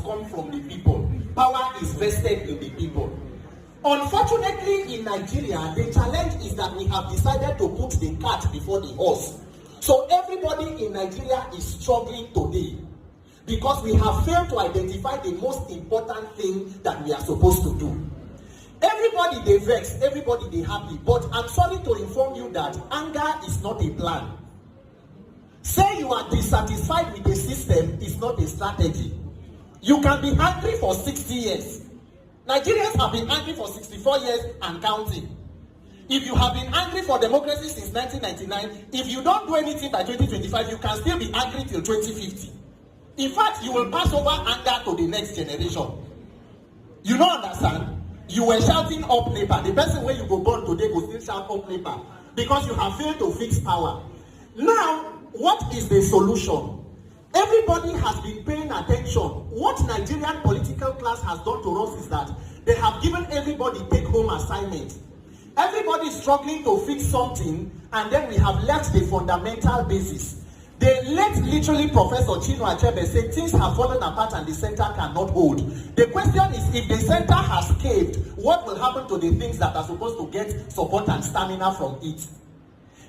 come from the people. Power is vested in the people. Unfortunately, in Nigeria, the challenge is that we have decided to put the cart before the horse. So everybody in Nigeria is struggling today because we have failed to identify the most important thing that we are supposed to do. Everybody they vex, everybody they happy, but I'm sorry to inform you that anger is not a plan. Say you are dissatisfied with the system is not a strategy. You can be angry for 60 years. Nigerians have been angry for 64 years and counting. If you have been angry for democracy since 1999, if you don't do anything by 2025, you can still be angry till 2050. In fact, you will pass over anger to the next generation. You don't understand? You were shouting up NEPA. The person where you go born today will still shout up NEPA because you have failed to fix power. Now, what is the solution? Everybody has been paying attention. What Nigerian political class has done to us is that they have given everybody take-home assignments. Everybody is struggling to fix something, and then we have left the fundamental basis. They let literally Professor Chinua Achebe say things have fallen apart and the center cannot hold. The question is, if the center has caved, what will happen to the things that are supposed to get support and stamina from it?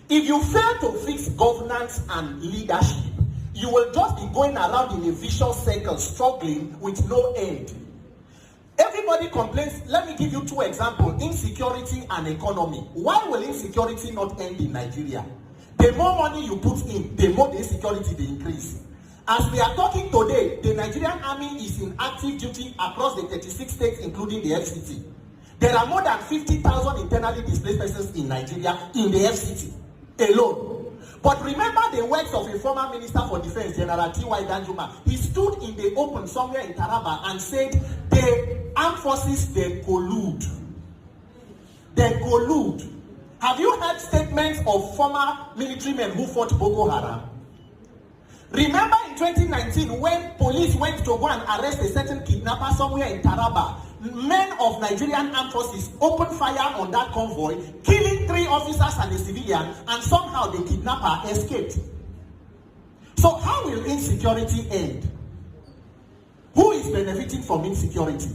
If you fail to fix governance and leadership, you will just be going around in a vicious circle, struggling with no end. Everybody complains. Let me give you two examples: insecurity and economy. Why will insecurity not end in Nigeria? The more money you put in, the more the insecurity they increase. As we are talking today, the Nigerian army is in active duty across the 36 states, including the FCT. There are more than 50,000 internally displaced persons in Nigeria in the FCT alone. But remember the words of a former Minister for Defense, General T.Y. Danjuma. He stood in the open somewhere in Taraba and said, the armed forces, they collude. They collude. Have you heard statements of former military men who fought Boko Haram? Remember in 2019 when police went to go and arrest a certain kidnapper somewhere in Taraba, men of Nigerian armed forces opened fire on that convoy, killing 3 officers and a civilian, and somehow the kidnapper escaped. So how will insecurity end? Who is benefiting from insecurity?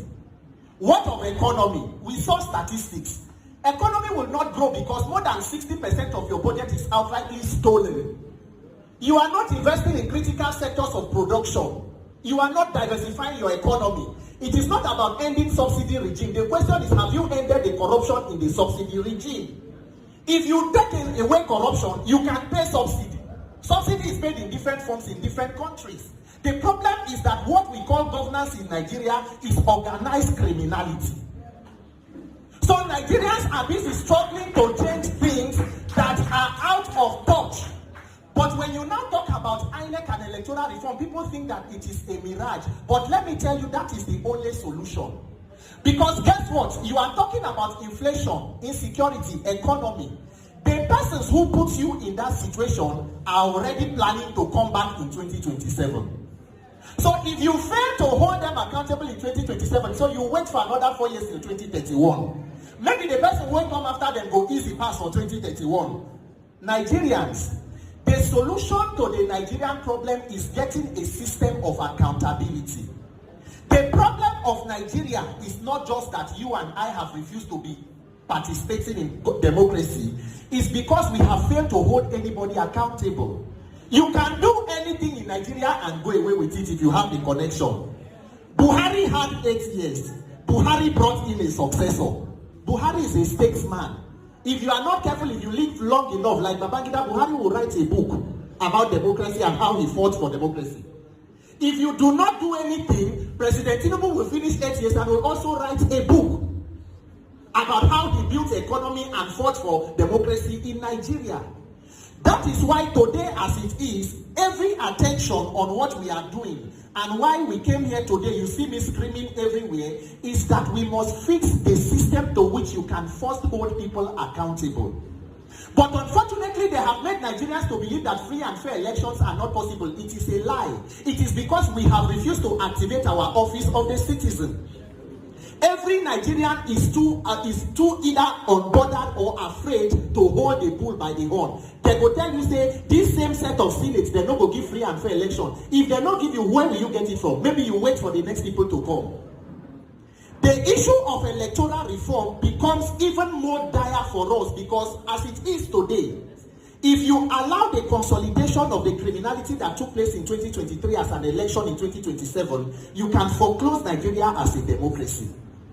What of economy? We saw statistics. Economy will not grow because more than 60% of your budget is outrightly stolen. You are not investing in critical sectors of production. You are not diversifying your economy. It is not about ending subsidy regime. The question is, have you ended the corruption in the subsidy regime? If you take away corruption, you can pay subsidy. Subsidy is paid in different forms in different countries. The problem is that what we call governance in Nigeria is organized criminality. So Nigerians are busy struggling to change things that are out of touch. But when you now talk about INEC and electoral reform, people think that it is a mirage. But let me tell you, that is the only solution. Because guess what? You are talking about inflation, insecurity, economy. The persons who put you in that situation are already planning to come back in 2027. So if you fail to hold them accountable in 2027, so you wait for another 4 years till 2031. Maybe the person who will come after them go easy pass for 2031. Nigerians, the solution to the Nigerian problem is getting a system of accountability. The problem of Nigeria is not just that you and I have refused to be participating in democracy. It's because we have failed to hold anybody accountable. You can do anything in Nigeria and go away with it if you have the connection. Buhari had 8 years. Buhari brought in a successor. Buhari is a statesman. If you are not careful, if you live long enough, like Babangida, Buhari will write a book about democracy and how he fought for democracy. If you do not do anything, President Tinubu will finish 8 years and will also write a book about how he built economy and fought for democracy in Nigeria. That is why today, as it is, every attention on what we are doing and why we came here today, you see me screaming everywhere, is that we must fix the system to which you can first hold people accountable. But unfortunately, they have made Nigerians to believe that free and fair elections are not possible. It is a lie. It is because we have refused to activate our office of the citizen. Every Nigerian is too either unbothered or afraid to hold the bull by the horn. They go tell you, say, this same set of senates, they no go give free and fair election. If they not give you, where will you get it from? Maybe you wait for the next people to come. The issue of electoral reform becomes even more dire for us because as it is today, if you allow the consolidation of the criminality that took place in 2023 as an election in 2027, you can foreclose Nigeria as a democracy.